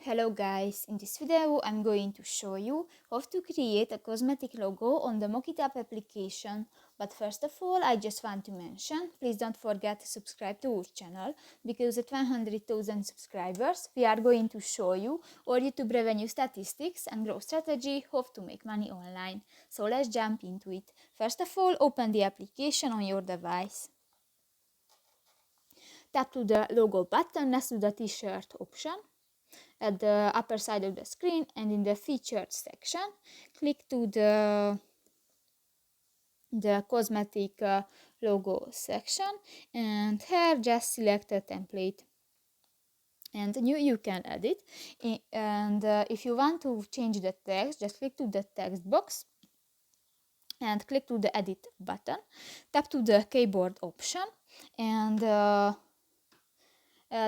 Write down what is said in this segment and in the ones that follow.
Hello guys, in this video I'm going to show you how to create a cosmetic logo on the Mockitup application. But first of all, I just want to mention, please don't forget to subscribe to our channel, because at 100,000 subscribers we are going to show you our YouTube revenue statistics and growth strategy, how to make money online. So let's jump into it. First of all, open the application on your device. Tap to the logo button next to the t-shirt option at the upper side of the screen, and in the featured section click to the cosmetic logo section, and here just select a template and you can edit. And if you want to change the text, just click to the text box and click to the edit button, tap to the keyboard option, and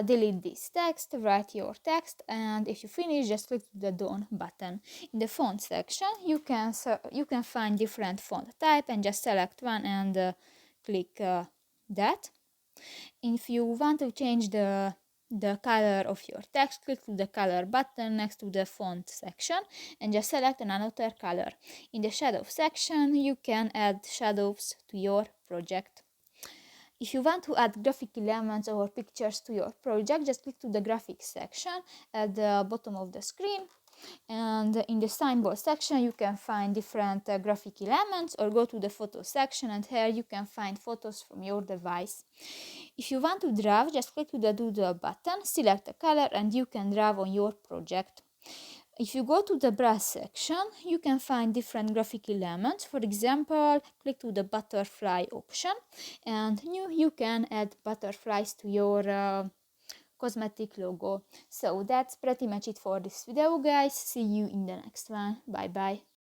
delete this text, write your text, and if you finish, just click the Done button. In the font section, you can find different font type and just select one and click that. If you want to change the color of your text, click to the color button next to the font section and just select another color. In the shadow section, you can add shadows to your project. If you want to add graphic elements or pictures to your project, just click to the graphics section at the bottom of the screen, and in the symbol section you can find different graphic elements, or go to the photo section and here you can find photos from your device. If you want to draw, just click to the doodle button, select a color, and you can draw on your project. If you go to the brush section, you can find different graphic elements. For example, click to the butterfly option, and you can add butterflies to your cosmetic logo. So that's pretty much it for this video, guys. See you in the next one. Bye bye.